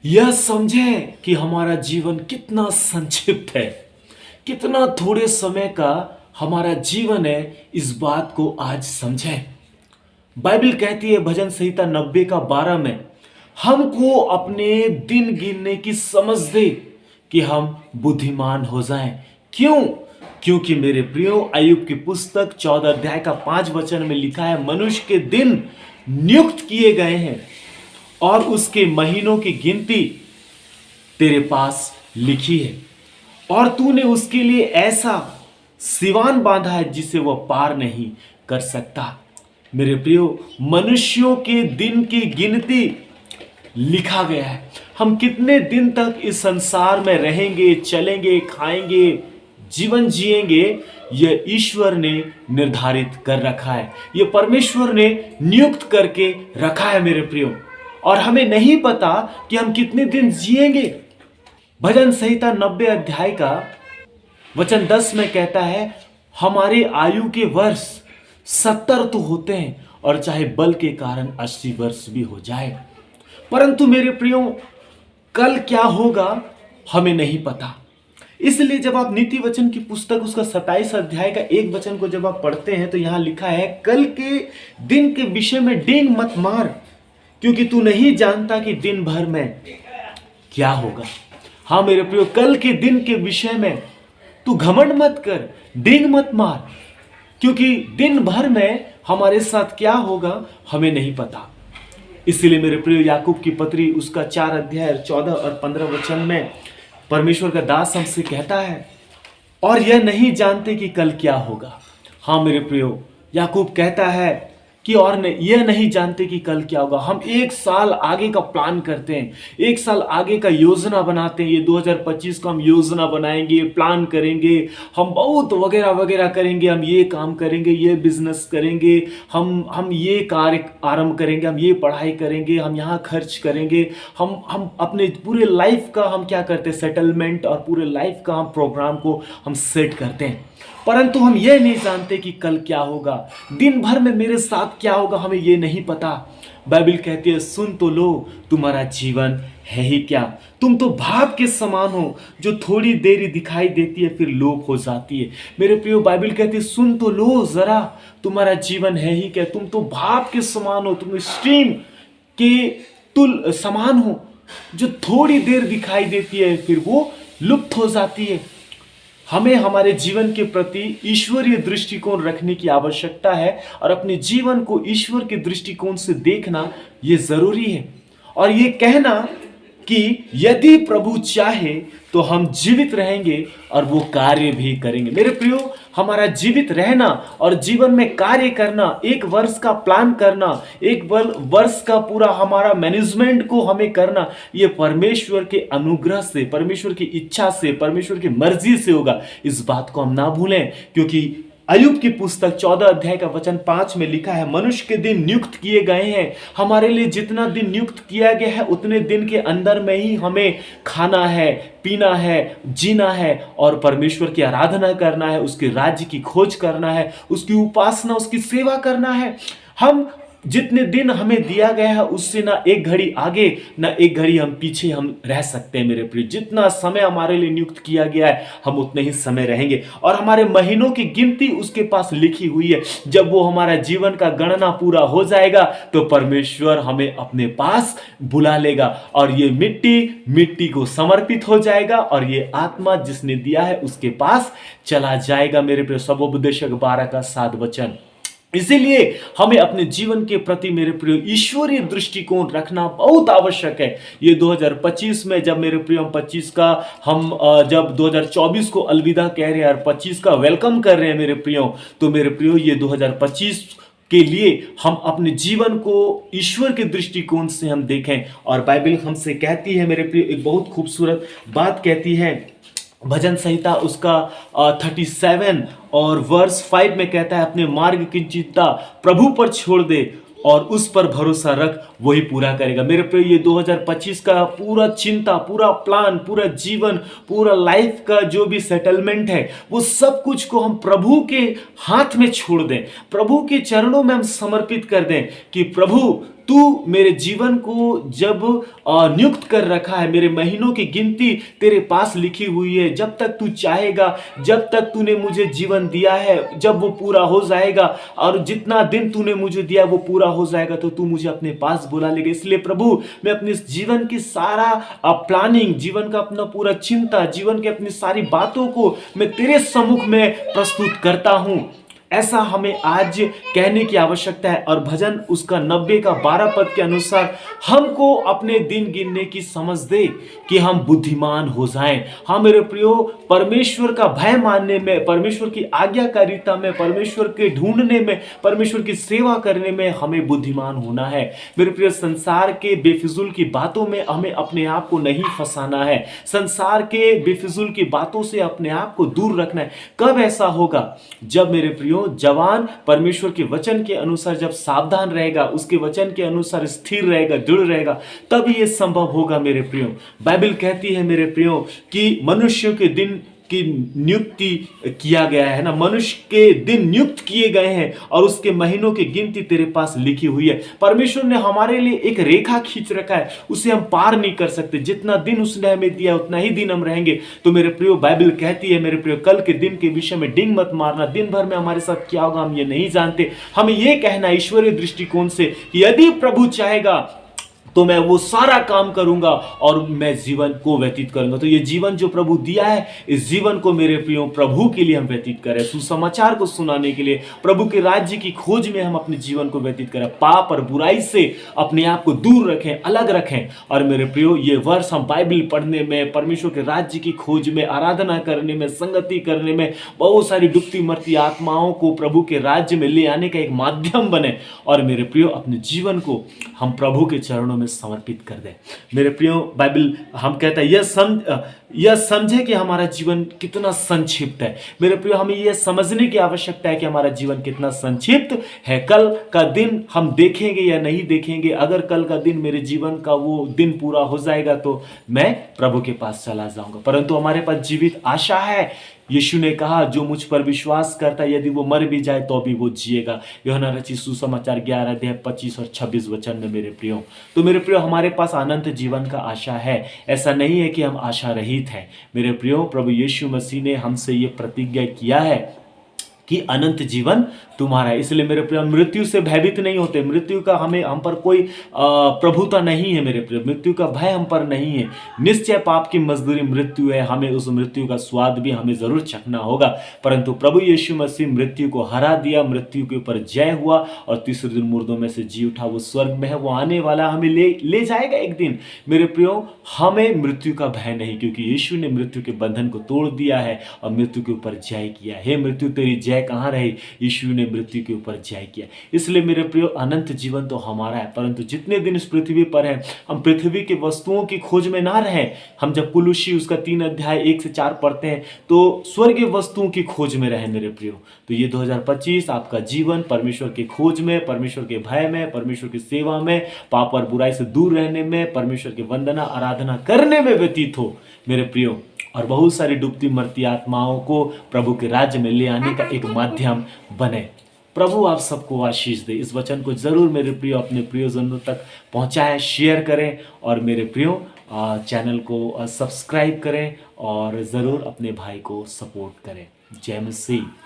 यह समझें कि हमारा जीवन कितना संक्षिप्त है, कितना थोड़े समय का हमारा जीवन है। इस बात को आज समझें। बाइबल कहती है भजन संहिता 90 का 12 में, हमको अपने दिन गिनने की समझ दे कि हम बुद्धिमान हो जाएं। क्यों? क्योंकि मेरे प्रियो, अय्यूब की पुस्तक 14 अध्याय का 5 वचन में लिखा है, मनुष्य के दिन नियुक्त किए गए हैं और उसके महीनों की गिनती तेरे पास लिखी है, और तूने उसके लिए ऐसा सिवान बांधा है जिसे वह पार नहीं कर सकता। मेरे प्रियो, मनुष्यों के दिन की गिनती लिखा गया है। हम कितने दिन तक इस संसार में रहेंगे, चलेंगे, खाएंगे, जीवन जिएंगे, यह ईश्वर ने निर्धारित कर रखा है, यह परमेश्वर ने नियुक्त करके रखा है मेरे प्रियो। और हमें नहीं पता कि हम कितने दिन जिएंगे। भजन संहिता 90 अध्याय का वचन 10 में कहता है, हमारे आयु के वर्ष 70 तो होते हैं और चाहे बल के कारण 80 वर्ष भी हो जाए, परंतु मेरे प्रियो, कल क्या होगा हमें नहीं पता। इसलिए जब आप नीति वचन की पुस्तक उसका 27 अध्याय का 1 वचन को जब आप पढ़ते हैं तो यहां लिखा है, कल के दिन के विषय में डींग मत मार, क्योंकि तू नहीं जानता कि दिन भर में क्या होगा। हाँ मेरे प्रियो, कल के दिन के विषय में तू घमंड मत कर, डींग मत मार, क्योंकि दिन भर में हमारे साथ क्या होगा हमें नहीं पता। इसलिए मेरे प्रियो, याकूब की पत्री उसका 4 अध्याय 14 और 15 वचन में परमेश्वर का दास हमसे कहता है, और यह नहीं जानते कि कल क्या होगा। हाँ मेरे प्रियो, याकूब कहता है कि यह नहीं जानते कि कल क्या होगा। हम 1 साल आगे का प्लान करते हैं, 1 साल आगे का योजना बनाते हैं। ये 2025 को हम योजना बनाएंगे, प्लान करेंगे, हम बहुत वगैरह वगैरह करेंगे, हम ये काम करेंगे, ये बिजनेस करेंगे, हम ये कार्य आरंभ करेंगे, हम ये पढ़ाई करेंगे, हम यहाँ खर्च करेंगे। हम अपने पूरे लाइफ का हम क्या करते हैं, सेटलमेंट, और पूरे लाइफ का हम प्रोग्राम को हम सेट करते हैं, परंतु हम ये नहीं जानते कि कल क्या होगा, दिन भर में मेरे साथ क्या होगा, हमें ये नहीं पता। बाइबल कहती है, सुन तो लो, तुम्हारा जीवन है ही क्या। तुम तो भाप के समान हो जो थोड़ी देरी दिखाई देती है फिर लोप हो जाती है। मेरे प्रियो, बाइबल कहती है, सुन तो लो जरा, तुम्हारा जीवन है ही क्या। तुम तो भाप के समान हो, तुम स्टीम के तुल समान हो, जो थोड़ी देर दिखाई देती है फिर वो लुप्त हो जाती है। हमें हमारे जीवन के प्रति ईश्वरीय दृष्टिकोण रखने की आवश्यकता है, और अपने जीवन को ईश्वर के दृष्टिकोण से देखना यह जरूरी है, और ये कहना कि यदि प्रभु चाहे तो हम जीवित रहेंगे और वो कार्य भी करेंगे। मेरे प्रियो, हमारा जीवित रहना और जीवन में कार्य करना, 1 वर्ष का प्लान करना, 1 वर्ष का पूरा हमारा मैनेजमेंट को हमें करना, ये परमेश्वर के अनुग्रह से, परमेश्वर की इच्छा से, परमेश्वर की मर्जी से होगा। इस बात को हम ना भूलें, क्योंकि अय्यूब की पुस्तक 14 अध्याय का वचन 5 में लिखा है, मनुष्य के दिन नियुक्त किए गए हैं। हमारे लिए जितना दिन नियुक्त किया गया है उतने दिन के अंदर में ही हमें खाना है, पीना है, जीना है, और परमेश्वर की आराधना करना है, उसके राज्य की खोज करना है, उसकी उपासना, उसकी सेवा करना है। हम जितने दिन हमें दिया गया है उससे ना एक घड़ी आगे ना एक घड़ी हम पीछे हम रह सकते हैं मेरे प्रिय। जितना समय हमारे लिए नियुक्त किया गया है हम उतने ही समय रहेंगे, और हमारे महीनों की गिनती उसके पास लिखी हुई है। जब वो हमारा जीवन का गणना पूरा हो जाएगा तो परमेश्वर हमें अपने पास बुला लेगा, और ये मिट्टी मिट्टी को समर्पित हो जाएगा, और ये आत्मा जिसने दिया है उसके पास चला जाएगा मेरे प्रिय। सबोपदेशक 12 का 7 वचन। इसीलिए हमें अपने जीवन के प्रति मेरे प्रियो ईश्वरीय दृष्टिकोण रखना बहुत आवश्यक है। ये 2025 में जब मेरे प्रियो 25 का हम जब 2024 को अलविदा कह रहे हैं और 25 का वेलकम कर रहे हैं मेरे प्रियो, तो मेरे प्रियो ये 2025 के लिए हम अपने जीवन को ईश्वर के दृष्टिकोण से हम देखें। और बाइबल हमसे कहती है मेरे प्रियो, एक बहुत खूबसूरत बात कहती है, भजन संहिता उसका 37 और वर्स 5 में कहता है, अपने मार्ग की चिंता प्रभु पर छोड़ दे और उस पर भरोसा रख, वही पूरा करेगा। मेरे प्रिय, ये 2025 का पूरा चिंता, पूरा प्लान, पूरा जीवन, पूरा लाइफ का जो भी सेटलमेंट है, वो सब कुछ को हम प्रभु के हाथ में छोड़ दें, प्रभु के चरणों में हम समर्पित कर दें कि प्रभु तू मेरे जीवन को जब नियुक्त कर रखा है, मेरे महीनों की गिनती तेरे पास लिखी हुई है। जब तक तू चाहेगा, जब तक तूने मुझे जीवन दिया है, जब वो पूरा हो जाएगा और जितना दिन तूने मुझे दिया वो पूरा हो जाएगा, तो तू मुझे अपने पास बुला लेगा। इसलिए प्रभु, मैं अपने इस जीवन की सारा प्लानिंग, जीवन का अपना पूरा चिंता, जीवन के अपनी सारी बातों को मैं तेरे सम्मुख में प्रस्तुत करता हूं। ऐसा हमें आज कहने की आवश्यकता है। और भजन उसका 90 का 12 पद के अनुसार हमको अपने दिन गिनने की समझ दे कि हम बुद्धिमान हो जाएं। हाँ मेरे प्रियो, परमेश्वर का भय मानने में, परमेश्वर की आज्ञाकारिता में, परमेश्वर के ढूंढने में, परमेश्वर की सेवा करने में हमें बुद्धिमान होना है। मेरे प्रियो, संसार के बेफिजूल की बातों में हमें अपने आप को नहीं फंसाना है। संसार के बेफिजूल की बातों से अपने आप को दूर रखना है। कब ऐसा होगा? जब मेरे प्रियो जवान परमेश्वर के वचन के अनुसार जब सावधान रहेगा, उसके वचन के अनुसार स्थिर रहेगा, दृढ़ रहेगा, तब ये संभव होगा मेरे प्रियो। बाइबल कहती है मेरे प्रियो कि मनुष्य के दिन की नियुक्ति किया गया है ना, मनुष्य के दिन नियुक्त किए गए हैं और उसके महीनों की गिनती तेरे पास लिखी हुई है। परमेश्वर ने हमारे लिए एक रेखा खींच रखा है, उसे हम पार नहीं कर सकते। जितना दिन उसने हमें दिया उतना ही दिन हम रहेंगे। तो मेरे प्रियो, बाइबल कहती है मेरे प्रियो, कल के दिन के विषय में डिंग मत मारना। दिन भर में हमारे साथ क्या होगा हम ये नहीं जानते। हमें यह कहना ईश्वरीय दृष्टिकोण से कि यदि प्रभु चाहेगा तो मैं वो सारा काम करूंगा और मैं जीवन को व्यतीत करूंगा। तो ये जीवन जो प्रभु दिया है, इस जीवन को मेरे प्रियो प्रभु के लिए हम व्यतीत करें, सुसमाचार को सुनाने के लिए, प्रभु के राज्य की खोज में हम अपने जीवन को व्यतीत करें। पाप और बुराई से अपने आप को दूर रखें, अलग रखें। और मेरे प्रियो, ये वर्ष हम बाइबल पढ़ने में, परमेश्वर के राज्य की खोज में, आराधना करने में, संगति करने में, बहुत सारी डूबती मरती आत्माओं को प्रभु के राज्य में ले आने का एक माध्यम बने। और मेरे प्रियो, अपने जीवन को हम प्रभु के चरणों में समर्पित कर दें। मेरे प्रियो, बाइबल हम कहता है यह समझे कि हमारा जीवन कितना संक्षिप्त है। मेरे प्रियो, हमें यह समझने की आवश्यकता है कि हमारा जीवन कितना संक्षिप्त है। कल का दिन हम देखेंगे या नहीं देखेंगे। अगर कल का दिन मेरे जीवन का वो दिन पूरा हो जाएगा तो मैं प्रभु के पास चला जाऊंगा। परंतु हमारे पास जीवित आशा है। यीशु ने कहा, जो मुझ पर विश्वास करता है यदि वो मर भी जाए तो भी वो जिएगा। यूहन्ना रचित सुसमाचार 11 अध्याय 25 और 26 वचन में मेरे प्रियो। तो मेरे प्रियो, हमारे पास अनंत जीवन का आशा है। ऐसा नहीं है कि हम आशा रहित हैं। मेरे प्रियो, प्रभु यीशु मसीह ने हमसे ये प्रतिज्ञा किया है कि अनंत जीवन तुम्हारा है। इसलिए मेरे प्रिय, मृत्यु से भयभीत नहीं होते। मृत्यु का हम पर कोई प्रभुता नहीं है मेरे प्रिय। मृत्यु का भय हम पर नहीं है। निश्चय पाप की मजदूरी मृत्यु है, हमें उस मृत्यु का स्वाद भी हमें जरूर चखना होगा। परंतु प्रभु यीशु मसीह मृत्यु को हरा दिया, मृत्यु के ऊपर जय हुआ और तीसरे दिन मुर्दों में से जी उठा। वो स्वर्ग में है, वो आने वाला, हमें ले जाएगा एक दिन। मेरे प्रियो, हमें मृत्यु का भय नहीं, क्योंकि यीशु ने मृत्यु के बंधन को तोड़ दिया है और मृत्यु के ऊपर जय किया। हे मृत्यु, तेरी जय कहां रही? यीशु ने मृत्यु के ऊपर जय किया। इसलिए मेरे प्रियो, अनंत जीवन तो हमारा है। परंतु जितने दिन इस पृथ्वी पर हैं, हम पृथ्वी के वस्तुओं की खोज में ना रहें। हम जब कुलुसी उसका 3 अध्याय 1 से 4 पढ़ते हैं तो स्वर्गीय वस्तुओं की खोज में रहें मेरे प्रियो। तो ये 2025 आपका जीवन परमेश्वर की खोज में, परमेश्वर के भय में, परमेश्वर की सेवा में, पाप और बुराई से दूर रहने में, परमेश्वर की वंदना आराधना करने में व्यतीत हो मेरे प्रियो। और बहुत सारी डूबती मरती आत्माओं को प्रभु के राज्य में ले आने का एक माध्यम बने। प्रभु आप सबको आशीष दे। इस वचन को जरूर मेरे प्रियो अपने प्रियजनों तक पहुंचाएं, शेयर करें और मेरे प्रियो चैनल को सब्सक्राइब करें और ज़रूर अपने भाई को सपोर्ट करें। जय मसीह।